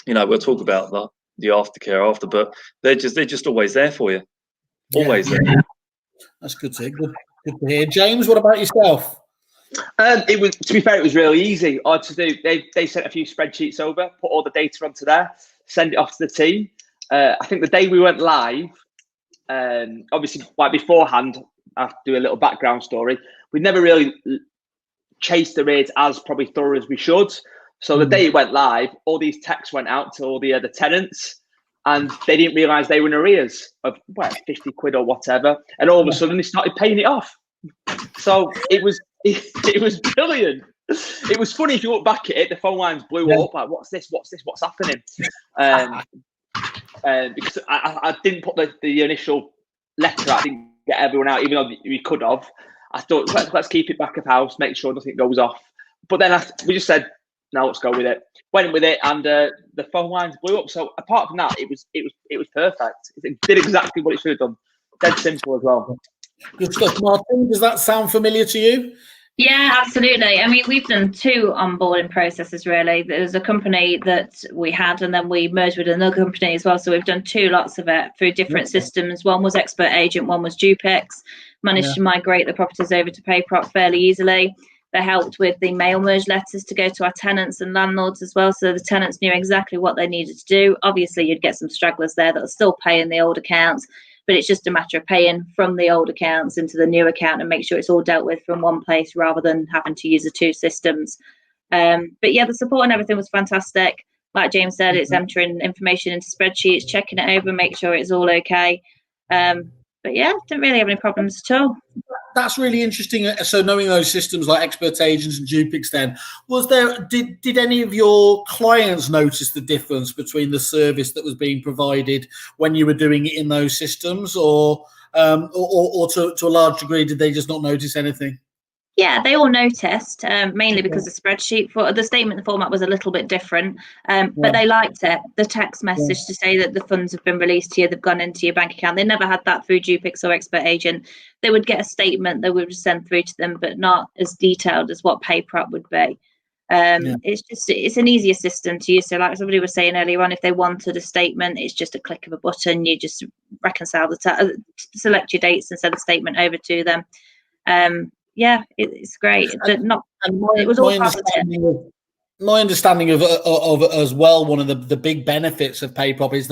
we'll talk about the aftercare after, but they're just always there for you. Always there. That's good to hear. Good to hear. James, what about yourself? It was, to be fair, it was really easy. All to do, they sent a few spreadsheets over, put all the data onto there, send it off to the team. I think the day we went live, obviously, like beforehand, I have to do a little background story. We never really chased the raids as probably thorough as we should. So the day it went live, all these texts went out to all the tenants, and they didn't realise they were in arrears of 50 quid or whatever. And all of a sudden, they started paying it off. So it was brilliant. It was funny if you look back at it. The phone lines blew up. Like, what's this? What's happening? Because I didn't put the initial letter out. I didn't get everyone out, even though we could have. I thought, let's keep it back of house, make sure nothing goes off. But then we just said, no, let's go with it. Went with it, and the phone lines blew up. So apart from that, it was perfect. It did exactly what it should have done. Dead simple as well. Good stuff, Martin. Does that sound familiar to you? Yeah, absolutely. I mean, we've done 2 onboarding processes, really. There's a company that we had, and then we merged with another company as well. So we've done 2 lots of it through different systems. One was Expert Agent, one was Dupix. Managed to migrate the properties over to PayProp fairly easily. They helped with the mail merge letters to go to our tenants and landlords as well. So the tenants knew exactly what they needed to do. Obviously, you'd get some stragglers there that are still paying the old accounts, but it's just a matter of paying from the old accounts into the new account and make sure it's all dealt with from one place rather than having to use the 2 systems. But yeah, the support and everything was fantastic. Like James said, it's entering information into spreadsheets, checking it over, make sure it's all okay. But yeah, didn't really have any problems at all. That's really interesting. So knowing those systems like Expert Agents and Dupix, then did any of your clients notice the difference between the service that was being provided when you were doing it in those systems, or to a large degree did they just not notice anything? Yeah, they all noticed, mainly because the spreadsheet for the statement format was a little bit different, but they liked it. The text message to say that the funds have been released to you, they've gone into your bank account. They never had that through Dupix or Expert Agent. They would get a statement that we would send through to them, but not as detailed as what PayProp would be. It's an easier system to use. So like somebody was saying earlier on, if they wanted a statement, it's just a click of a button. You just reconcile select your dates and send the statement over to them. Yeah, it's great. It was all positive. My understanding of as well, one of the big benefits of PayProp is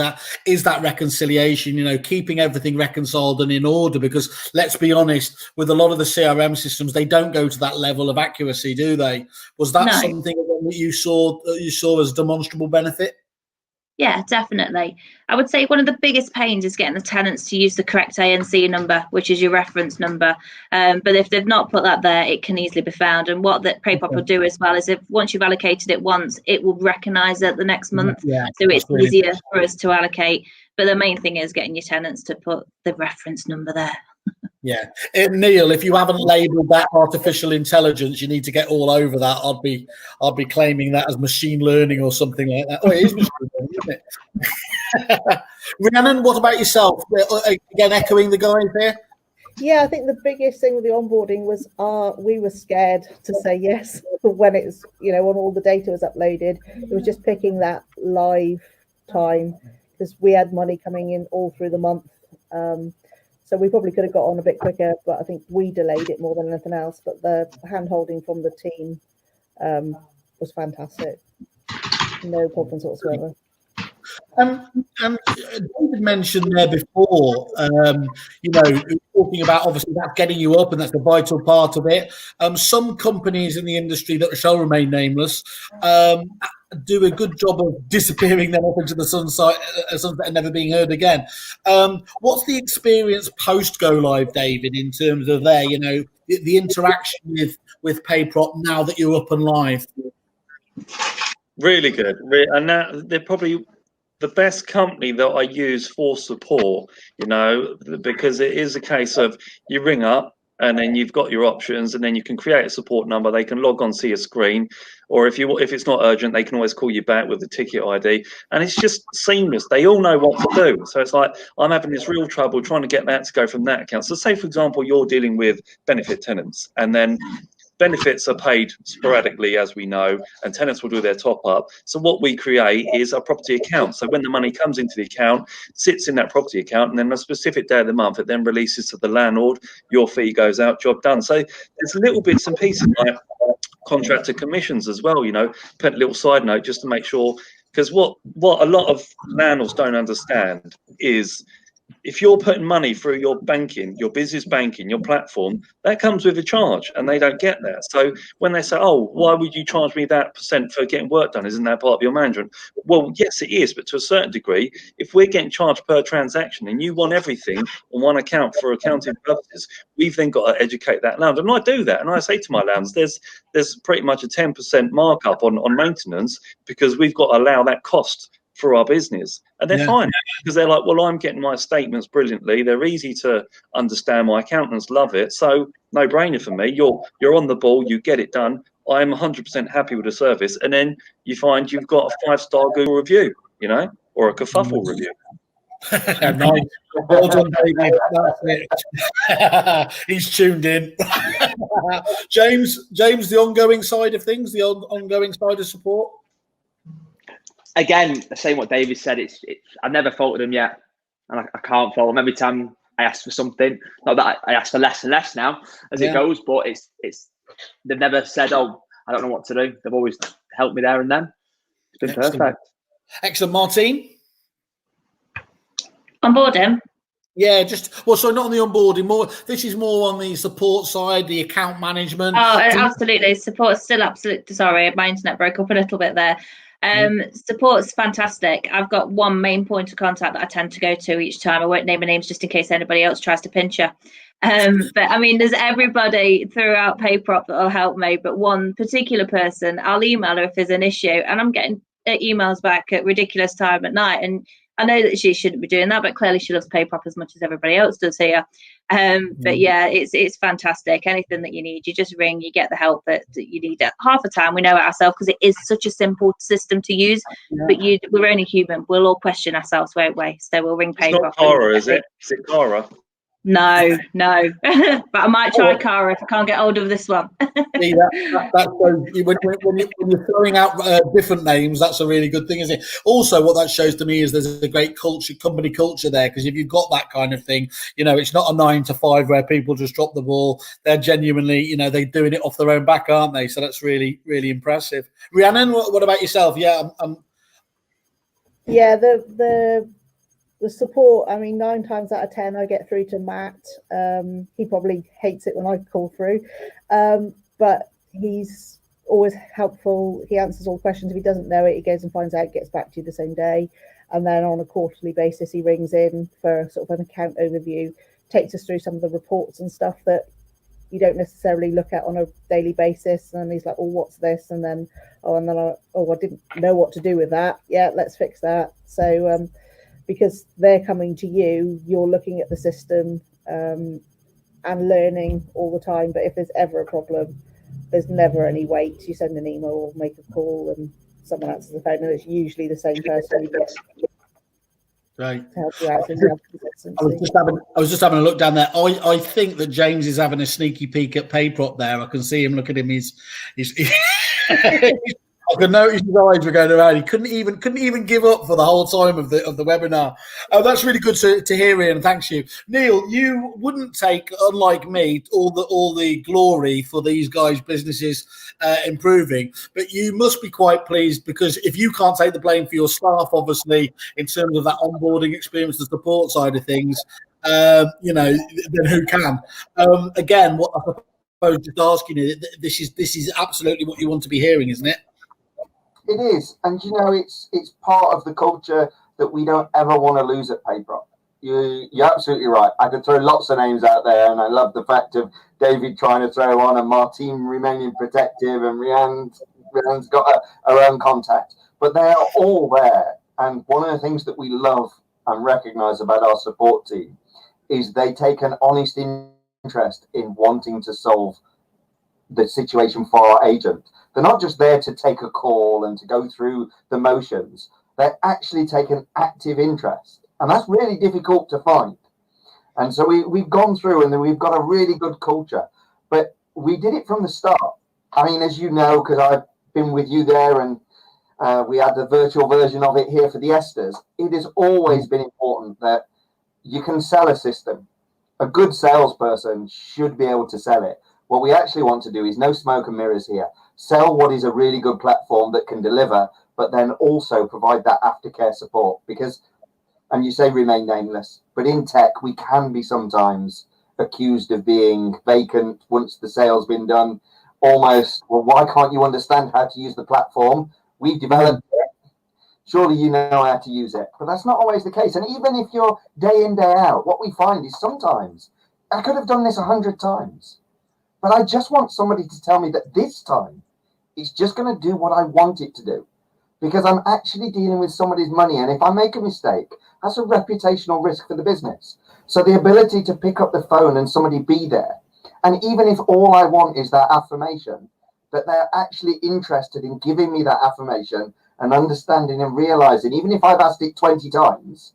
that reconciliation, you know, keeping everything reconciled and in order, because let's be honest, with a lot of the CRM systems, they don't go to that level of accuracy, do they? Was that something that you saw as demonstrable benefit? Yeah, definitely. I would say one of the biggest pains is getting the tenants to use the correct ANC number, which is your reference number. But if they've not put that there, it can easily be found. And what that PayProp will do as well is, if once you've allocated it once, it will recognise it the next month. Yeah, so it's easier for us to allocate. But the main thing is getting your tenants to put the reference number there. Yeah, Neil, if you haven't labelled that artificial intelligence, you need to get all over that. I'd be claiming that as machine learning or something like that. Oh, it is machine learning, isn't it? Rhiannon, what about yourself? Again, echoing the guys there. Yeah, I think the biggest thing with the onboarding was we were scared to say yes when it's, you know, when all the data was uploaded. It was just picking that live time, because we had money coming in all through the month. So we probably could have got on a bit quicker, but I think we delayed it more than anything else. But the hand-holding from the team was fantastic. No problems whatsoever. David mentioned there before, you know, talking about obviously that getting you up, and that's a vital part of it. Some companies in the industry that shall remain nameless do a good job of disappearing them up into the sunset and never being heard again. What's the experience post go live, David, in terms of you know, the interaction with PayProp now that you're up and live? Really good, and now they're probably the best company that I use for support, you know, because it is a case of you ring up and then you've got your options, and then you can create a support number. They can log on, see a screen, or if it's not urgent, they can always call you back with the ticket ID, and it's just seamless. They all know what to do. So it's like, I'm having this real trouble trying to get that to go from that account. So say, for example, you're dealing with benefit tenants, and then benefits are paid sporadically, as we know, and tenants will do their top up. So what we create is a property account. So when the money comes into the account, sits in that property account, and then a specific day of the month, it then releases to the landlord. Your fee goes out, job done. So there's little bits and pieces like contractor commissions as well, you know, put a little side note just to make sure, because what a lot of landlords don't understand is, if you're putting money through your banking, your business banking, your platform, that comes with a charge, and they don't get that. So when they say, oh, why would you charge me that % for getting work done? Isn't that part of your management? Well, yes, it is. But to a certain degree, if we're getting charged per transaction and you want everything on one account for accounting purposes, we've then got to educate that landlord. And I do that. And I say to my landlords, there's pretty much a 10% markup on maintenance, because we've got to allow that cost for our business, and they're fine, because they're like, well, I'm getting my statements brilliantly, they're easy to understand, my accountants love it, so no brainer for me. You're on the ball, you get it done, I'm 100% happy with the service, and then you find you've got a 5-star Google review, you know, or a Kerfuffle review. Nice. Well done, David. That's it. He's tuned in. James, the ongoing side of things, the ongoing side of support. Again, saying what David said, I've never faulted them yet, and I can't fault them. Every time I ask for something, not that I ask for less and less now as it goes, but it's they've never said, oh, I don't know what to do. They've always helped me there and then. It's been perfect. Excellent. Martine? Onboarding? Yeah, not on the onboarding. This is more on the support side, the account management. Oh, absolutely. Support still absolutely. Sorry, my internet broke up a little bit there. Support's fantastic. I've got one main point of contact that I tend to go to each time. I won't name the names just in case anybody else tries to pinch her. But I mean, there's everybody throughout PayProp that will help me. But one particular person, I'll email her if there's an issue, and I'm getting emails back at ridiculous time at night. And I know that she shouldn't be doing that, but clearly she loves PayProp as much as everybody else does here. But yeah, it's fantastic. Anything that you need, you just ring, you get the help that you need. Half the time we know it ourselves because it is such a simple system to use. Yeah. But we're only human. We'll all question ourselves, won't we? So we'll ring It's PayProp. not Cara, is it? Is it Cara? No. But I might try Cara if I can't get hold of this one. See, that's when you're throwing out different names, that's a really good thing, isn't it? Also, what that shows to me is there's a great company culture there, because if you've got that kind of thing, it's not a 9 to 5 where people just drop the ball. They're genuinely, they're doing it off their own back, aren't they? So that's really, really impressive. Rhiannon, what about yourself? Yeah, Yeah, the support, 9 times out of 10 I get through to Matt. He probably hates it when I call through, but he's always helpful. He answers all questions. If he doesn't know it, he goes and finds out, gets back to you the same day. And then on a quarterly basis, he rings in for sort of an account overview, takes us through some of the reports and stuff that you don't necessarily look at on a daily basis. And he's like, oh, what's this? And then, I didn't know what to do with that. Yeah, let's fix that. So, because they're coming to you, you're looking at the system and learning all the time. But if there's ever a problem, there's never any wait. You send an email or make a call and someone answers the phone, and it's usually the same person you get right. to help you out. I was just having a look down there. I think that James is having a sneaky peek at PayProp there. I can see him. Look at him. He's I could notice his eyes were going around. He couldn't even give up for the whole time of the webinar. Oh, that's really good to hear, Ian. Thanks you, Neil. You wouldn't take, unlike me, all the glory for these guys' businesses improving, but you must be quite pleased, because if you can't take the blame for your staff, obviously, in terms of that onboarding experience, the support side of things, then who can? Again, what I suppose just asking you, this is absolutely what you want to be hearing, isn't it? It is, and it's part of the culture that we don't ever want to lose at PayProp. You're absolutely right. I could throw lots of names out there, and I love the fact of David trying to throw on, and Martine remaining protective, and Rhiannon's got her own contact. But they are all there, and one of the things that we love and recognise about our support team is they take an honest interest in wanting to solve the situation for our agent. They're not just there to take a call and to go through the motions. They actually take an active interest. And that's really difficult to find. And so we've gone through, and we've got a really good culture. But we did it from the start. As you know, because I've been with you there, and we had the virtual version of it here for the Esters, it has always been important that you can sell a system. A good salesperson should be able to sell it. What we actually want to do is no smoke and mirrors here. Sell what is a really good platform that can deliver, but then also provide that aftercare support. Because, and you say remain nameless, but in tech, we can be sometimes accused of being vacant once the sale's been done. Almost, well, why can't you understand how to use the platform? We've developed it. Surely you know how to use it. But that's not always the case. And even if you're day in, day out, what we find is sometimes I could have done this 100 times. But I just want somebody to tell me that this time it's just going to do what I want it to do, because I'm actually dealing with somebody's money. And if I make a mistake, that's a reputational risk for the business. So the ability to pick up the phone and somebody be there, and even if all I want is that affirmation, that they're actually interested in giving me that affirmation and understanding and realizing, even if I've asked it 20 times,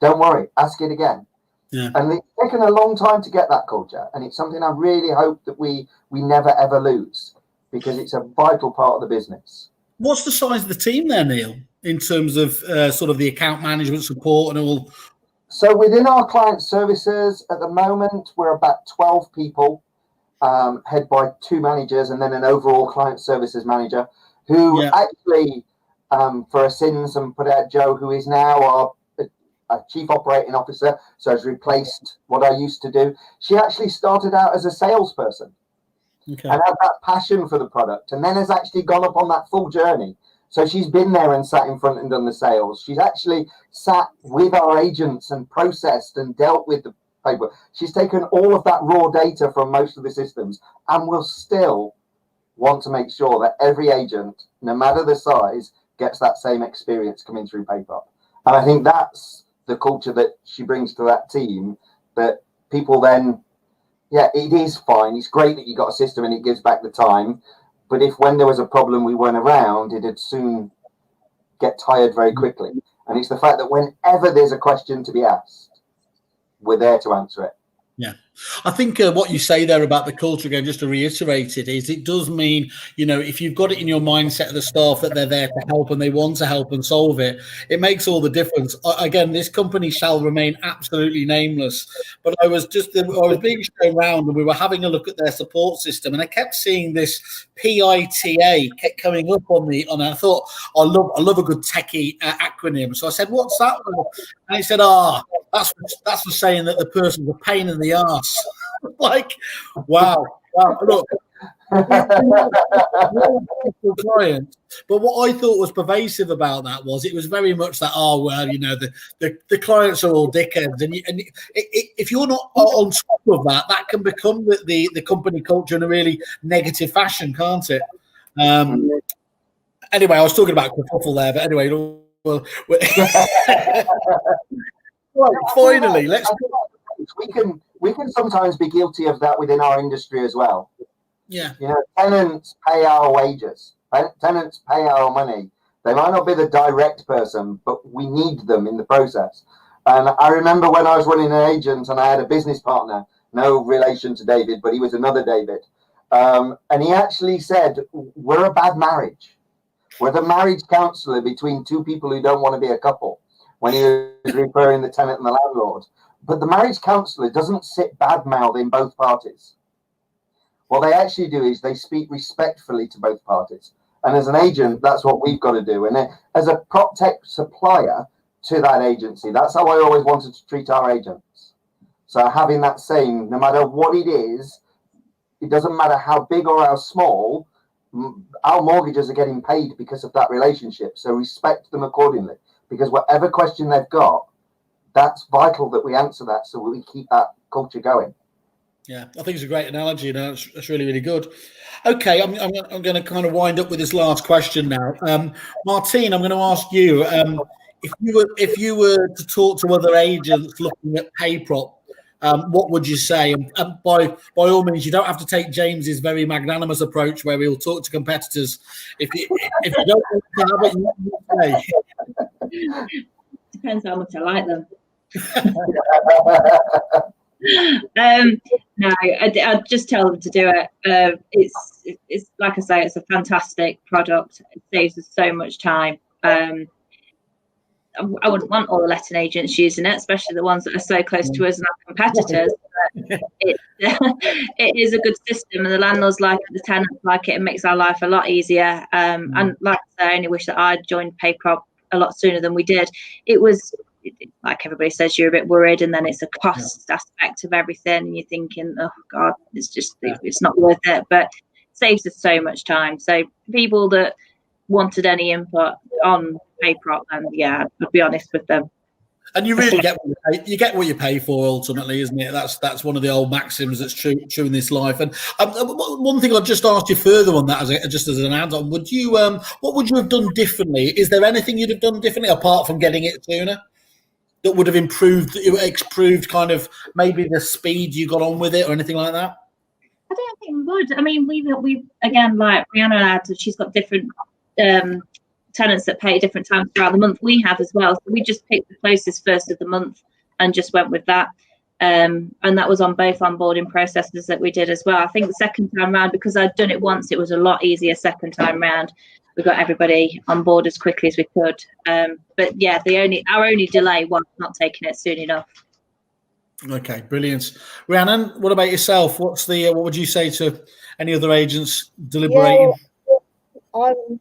don't worry, ask it again. Yeah. And it's taken a long time to get that culture, and it's something I really hope that we never ever lose, because it's a vital part of the business. What's the size of the team there, Neil, in terms of sort of the account management support and all? So within our client services at the moment, we're about 12 people, head by 2 managers and then an overall client services manager, who actually, for a sins and put out Joe, who is now our chief operating officer, so has replaced what I used to do. She actually started out as a salesperson and had that passion for the product, and then has actually gone up on that full journey. So she's been there and sat in front and done the sales. She's actually sat with our agents and processed and dealt with the paper. She's taken all of that raw data from most of the systems, and will still want to make sure that every agent, no matter the size, gets that same experience coming through PayProp. And I think that's the culture that she brings to that team, that people then, yeah, it is fine. It's great that you got a system and it gives back the time. But if when there was a problem we weren't around, it'd soon get tired very quickly. And it's the fact that whenever there's a question to be asked, we're there to answer it. Yeah, I think what you say there about the culture, again, just to reiterate it, is it does mean, if you've got it in your mindset of the staff that they're there to help and they want to help and solve it, it makes all the difference. Again, this company shall remain absolutely nameless, but I was being shown around and we were having a look at their support system, and I kept seeing this PITA kept coming up and I thought, I love a good techie acronym. So I said, what's that one? And he said, that's for saying that the person's a pain in the arse. Like, wow. Look, clients. But what I thought was pervasive about that was it was very much that, the clients are all dickheads, and if you're not on top of that, that can become the company culture in a really negative fashion, can't it? Anyway, I was talking about Kerfuffle there, but anyway, right, finally, we can sometimes be guilty of that within our industry as well. Yeah. Tenants pay our wages. Tenants pay our money. They might not be the direct person, but we need them in the process. And I remember when I was running an agent and I had a business partner, no relation to David, but he was another David. And he actually said, we're a bad marriage. We're the marriage counsellor between two people who don't want to be a couple, when he was referring the tenant and the landlord. But the marriage counsellor doesn't sit bad-mouth in both parties. What they actually do is they speak respectfully to both parties. And as an agent, that's what we've got to do. And as a prop tech supplier to that agency, that's how I always wanted to treat our agents. So having that saying, no matter what it is, it doesn't matter how big or how small, our mortgages are getting paid because of that relationship. So respect them accordingly, because whatever question they've got, that's vital that we answer that so we keep that culture going. Yeah, I think it's a great analogy. It's really, really good. Okay, I'm going to kind of wind up with this last question now. Martine, I'm going to ask you, if you were to talk to other agents looking at PayProp, what would you say? And by all means, you don't have to take James's very magnanimous approach where we'll talk to competitors. If you don't have it, you say. Depends how much I like them. No, I'd just tell them to do it. It's like I say, it's a fantastic product. It saves us so much time. I wouldn't want all the letting agents using it, especially the ones that are so close to us and our competitors. But it is a good system, and the landlords like it, the tenants like it. It makes our life a lot easier. And like I say, I only wish that I'd joined PayProp a lot sooner than we did. It was, like everybody says, you're a bit worried, and then it's a cost aspect of everything, and you're thinking, oh God, it's not worth it. But it saves us so much time. So people that wanted any input on PayProp, and I'd be honest with them. And you really get what you pay. You get what you pay for, ultimately, isn't it? That's one of the old maxims that's true in this life. And one thing I'd just ask you further on that, just as an add-on, what would you have done differently? Is there anything you'd have done differently apart from getting it sooner that would have improved kind of maybe the speed you got on with it or anything like that? I don't think we would. I mean, we again, like Rihanna had, she's got different tenants that pay at different times throughout the month. We have as well. So we just picked the closest first of the month and just went with that. And that was on both onboarding processes that we did as well. I think the second time round, because I'd done it once, it was a lot easier second time round. We got everybody on board as quickly as we could. But yeah, our only delay was not taking it soon enough. Okay, brilliant. Rhiannon, what about yourself? What would you say to any other agents deliberating? Yeah, I'm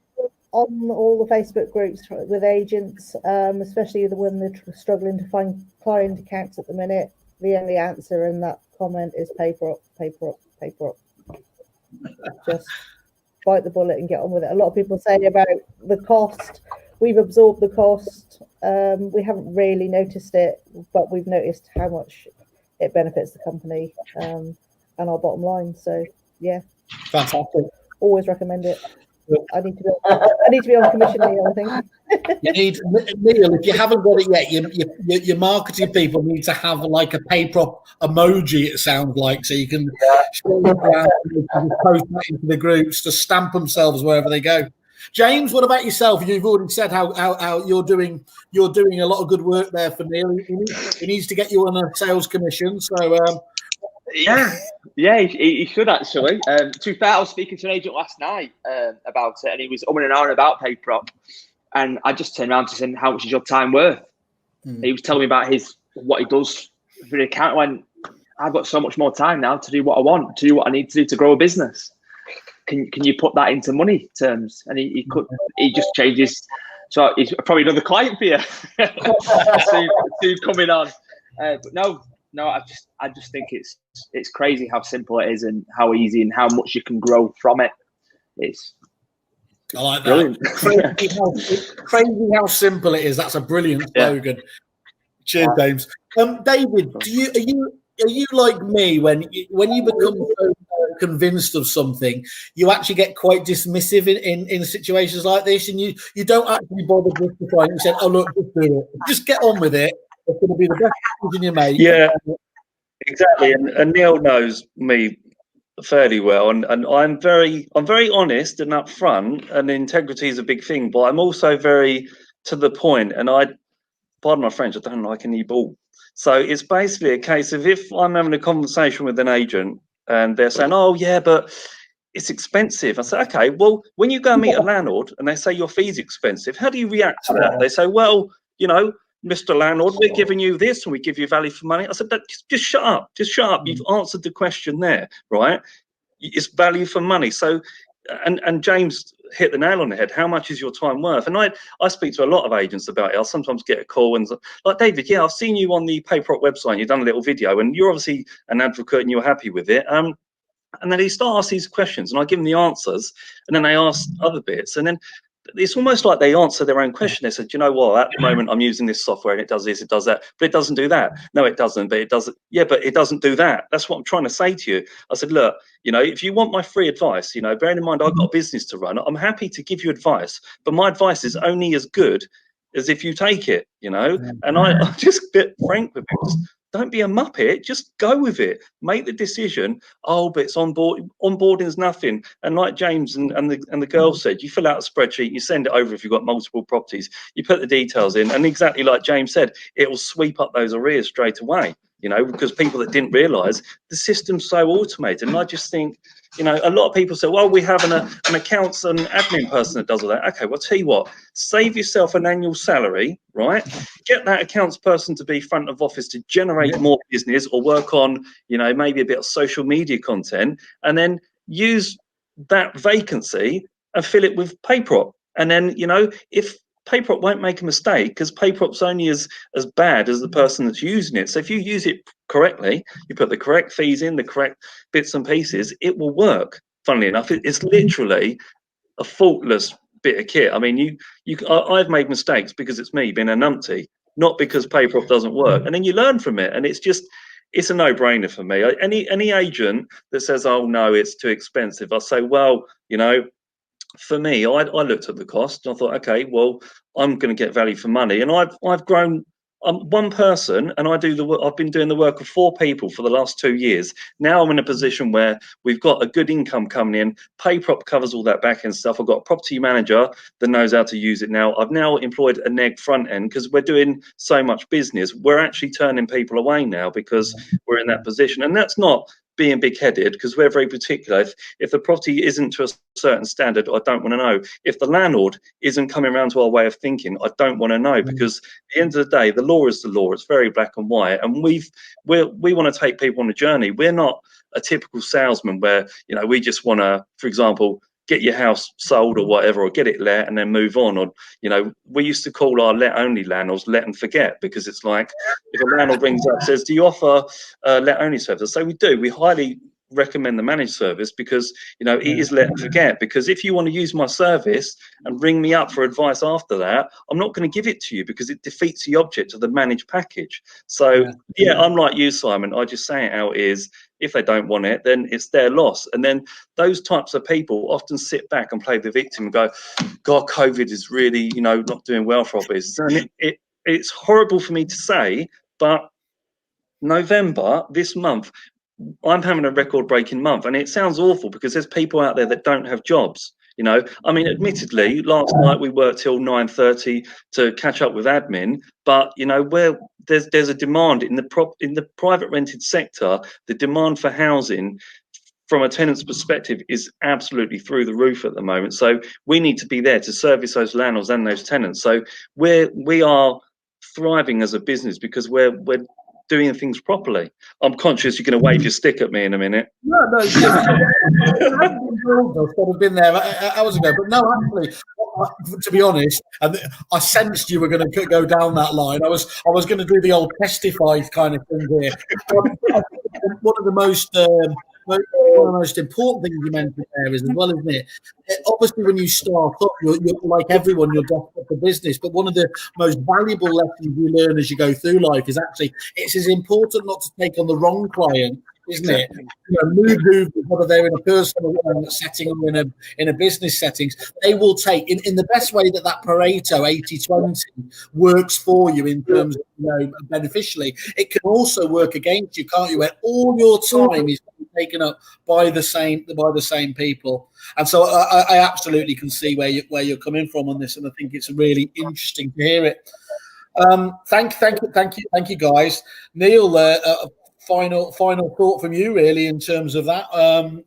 on all the Facebook groups with agents, especially the one that are struggling to find client accounts at the minute. The only answer in that comment is PayProp. Just bite the bullet and get on with it. A lot of people say about the cost. We've absorbed the cost. We haven't really noticed it, but we've noticed how much it benefits the company and our bottom line. So, yeah. Fantastic. Always recommend it. I need to be on commission, Neil, I think. You need, Neil, if you haven't got it yet, your marketing people need to have like a PayProp emoji, it sounds like, so you can show it around and post that into the groups to stamp themselves wherever they go. James, what about yourself? You've already said how you're doing a lot of good work there for Neil. He needs to get you on a sales commission. So yeah, he should actually. To be fair, I was speaking to an agent last night about it, and he was umming and ahhing about PayProp, and I just turned around to him, "How much is your time worth?" He was telling me about what he does for the account. I went, "I've got so much more time now to do what I want, to do what I need to do to grow a business. Can you put that into money terms?" And he just changes. So he's probably another client for you. Soon coming on. But no, I just think it's crazy how simple it is and how easy and how much you can grow from it. I like brilliant. that. Crazy how simple it is. That's a brilliant slogan. Cheers, James. David, are you like me when you become so convinced of something, you actually get quite dismissive in situations like this, and you don't actually bother justifying it. You said, "Oh look, just do it. Just get on with it. It's going to be the best decision you make." Yeah, exactly. And Neil knows me fairly well, and I'm very honest and upfront, and integrity is a big thing. But I'm also very to the point, and pardon my French, I don't like any bull. So it's basically a case of if I'm having a conversation with an agent and they're saying, "Oh yeah, but it's expensive," I say, "Okay, well, when you go and meet a landlord and they say your fee's expensive, how do you react to that?" They say, "Well, Mr. Landlord, we're giving you this and we give you value for money." I said, just shut up. Just shut up. You've answered the question there, right? It's value for money. So, and James hit the nail on the head. How much is your time worth? And I speak to a lot of agents about it. I'll sometimes get a call and like, "David, yeah, I've seen you on the PayProp website. You've done a little video and you're obviously an advocate and you're happy with it." And then he starts asking these questions and I give them the answers, and then they ask other bits, and then it's almost like they answer their own question. They said, "You know what, at the moment I'm using this software and it does this, it does that, but it doesn't do that. No, it doesn't, but it does it. Yeah, but it doesn't do that." That's what I'm trying to say to you. I said, "Look, if you want my free advice, bearing in mind I've got a business to run, I'm happy to give you advice, but my advice is only as good as if you take it, And I'm just a bit frank with you. Just don't be a muppet. Just go with it. Make the decision. Oh, but it's onboarding is nothing. And like James and the girl said, you fill out a spreadsheet, you send it over if you've got multiple properties, you put the details in, and exactly like James said, it will sweep up those arrears straight away. Because people that didn't realise the system's so automated. And I just think, a lot of people say, "Well, we have an accounts and admin person that does all that." Okay, well, tell you what, save yourself an annual salary, right? Get that accounts person to be front of office to generate more business or work on, maybe a bit of social media content, and then use that vacancy and fill it with PayProp. And then, if PayProp won't make a mistake, because PayProp's only as bad as the person that's using it. So if you use it correctly, you put the correct fees in, the correct bits and pieces, it will work. Funnily enough, it's literally a faultless bit of kit. I mean, I've made mistakes because it's me being a numpty, not because PayProp doesn't work. And then you learn from it, and it's a no-brainer for me. Any agent that says, "Oh no, it's too expensive," I say, well, for me, I looked at the cost and I thought, okay, well, I'm going to get value for money. And I've grown. I'm one person, and I've been doing the work of 4 people for the last 2 years. Now I'm in a position where we've got a good income coming in. PayProp covers all that back end stuff. I've got a property manager that knows how to use it now. I've now employed a neg front end because we're doing so much business. We're actually turning people away now because we're in that position, and that's not being big-headed, because we're very particular. If the property isn't to a certain standard, I don't want to know. If the landlord isn't coming around to our way of thinking, I don't want to know, because at the end of the day, the law is the law. It's very black and white, and we want to take people on a journey. We're not a typical salesman where we just want to, for example, get your house sold or whatever, or get it let and then move on. Or we used to call our let only landlords let and forget, because it's like if a landlord rings up and says, "Do you offer let only service?" So we do. We highly recommend the managed service, because it is let and forget. Because if you want to use my service and ring me up for advice after that, I'm not going to give it to you, because it defeats the object of the managed package. So yeah, I'm like you, Simon. I just say it how it is. If they don't want it, then it's their loss. And then those types of people often sit back and play the victim and go, God, COVID is really, not doing well for our business. And it's horrible for me to say, but November, this month, I'm having a record-breaking month, and it sounds awful because there's people out there that don't have jobs. I mean, admittedly, last night we worked till 9:30 to catch up with admin, but where there's a demand in the private rented sector, the demand for housing from a tenant's perspective is absolutely through the roof at the moment. So we need to be there to service those landlords and those tenants. So we are thriving as a business because we're doing things properly. I'm conscious you're going to wave your stick at me in a minute. No, I've sort of been there hours ago, but no, actually, to be honest, and I sensed you were going to go down that line. I was going to do the old testify kind of thing here. One of the most important things you mentioned there is, as well, isn't it? Obviously, when you start up, you're like everyone, you're desperate for business. But one of the most valuable lessons you learn as you go through life is actually it's as important not to take on the wrong client, isn't it? Move, whether they're in a personal setting or in a business settings, they will take in the best way that Pareto 80-20 works for you in terms of beneficially. It can also work against you, can't you? Where all your time is taken up by the same people. And so I absolutely can see where you're coming from on this, and I think it's really interesting to hear it. Thank you, guys. Neil, final thought from you, really, in terms of that. And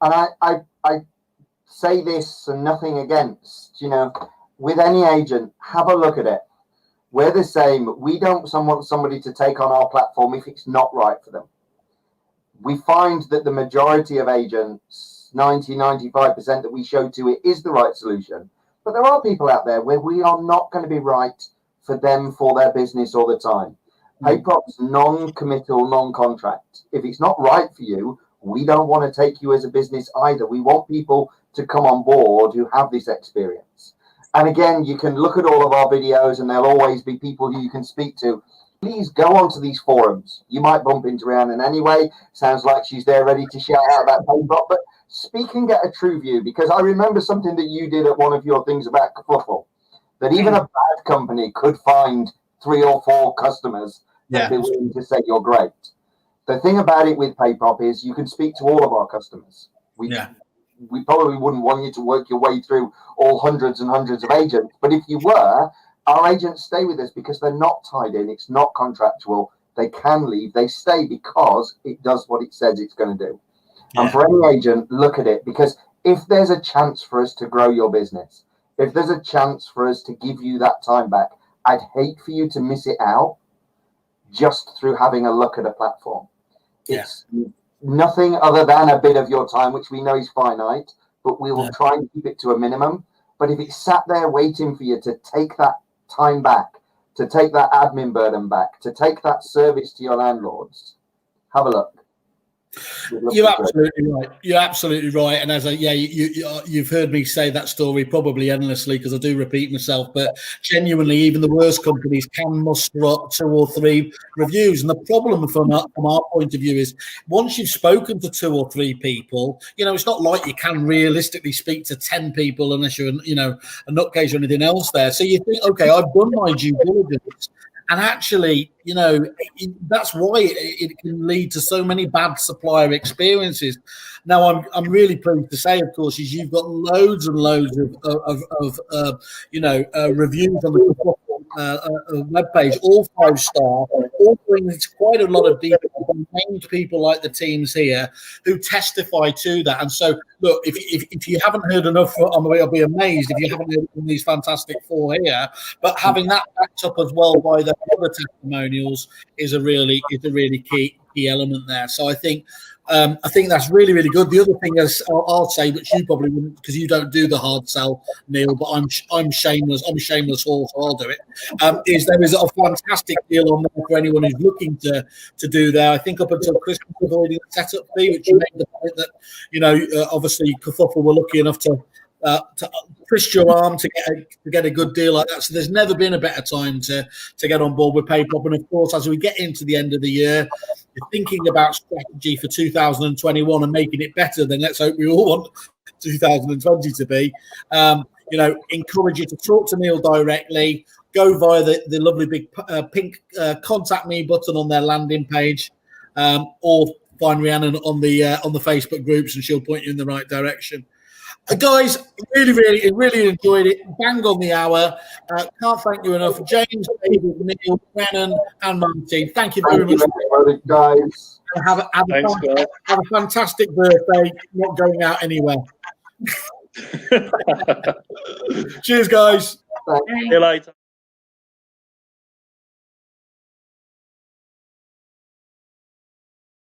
I say this and nothing against. With any agent, have a look at it. We're the same. We don't want somebody to take on our platform if it's not right for them. We find that the majority of agents, 90-95% that we show to it is the right solution. But there are people out there where we are not going to be right for them, for their business all the time. PayProp's non-committal, non-contract. If it's not right for you, we don't want to take you as a business either. We want people to come on board who have this experience. And again, you can look at all of our videos and there'll always be people who you can speak to. Please go onto these forums. You might bump into Rhiannon anyway. Sounds like she's there ready to shout out about PayProp, but speak and get a true view, because I remember something that you did at one of your things about Kerfuffle, that even a bad company could find 3 or 4 customers and be willing to say you're great. The thing about it with PayProp is you can speak to all of our customers. We probably wouldn't want you to work your way through all hundreds and hundreds of agents. But if you were, our agents stay with us because they're not tied in. It's not contractual. They can leave. They stay because it does what it says it's going to do. And for any agent, look at it, because if there's a chance for us to grow your business, if there's a chance for us to give you that time back, I'd hate for you to miss it out just through having a look at a platform. It's nothing other than a bit of your time, which we know is finite, but we will try and keep it to a minimum. But if it's sat there waiting for you to take that time back, to take that admin burden back, to take that service to your landlords, have a look. You're absolutely right. You're absolutely right. And as you've heard me say that story probably endlessly because I do repeat myself. But genuinely, even the worst companies can muster up 2 or 3 reviews. And the problem from our point of view is once you've spoken to 2 or 3 people, it's not like you can realistically speak to 10 people unless you're a nutcase or anything else there. So you think, okay, I've done my due diligence. And actually, that's why it can lead to so many bad supplier experiences. Now, I'm really pleased to say, of course, is you've got loads and loads of reviews on the webpage, all 5-star, all brings quite a lot of people, named people like the teams here who testify to that. And so, look, if you haven't heard enough, I'll be amazed if you haven't heard from these fantastic 4 here. But having that backed up as well by the other testimonials is a really key element there. So I think that's really, really good. The other thing is, I'll say, which you probably wouldn't because you don't do the hard sell, Neil, but I'm shameless. I'm a shameless horse, so I'll do it. Is there is a fantastic deal on there for anyone who's looking to do there. I think up until Christmas, avoiding the setup fee, which you made the point that, obviously Kerfuffle were lucky enough to twist your arm to get a good deal like that. So there's never been a better time to get on board with PayProp. And of course, as we get into the end of the year, you're thinking about strategy for 2021 and making it better. Then let's hope we all want 2020 to be. Encourage you to talk to Neil directly. Go via the lovely big pink contact me button on their landing page, or find Rhiannon on the Facebook groups, and she'll point you in the right direction. Guys, really enjoyed it. Bang on the hour. Can't thank you enough. James, David, Neil, Rhiannon, and Martin. Thank you very much, guys. Have a fantastic birthday. Not going out anywhere. Cheers, guys. See you later.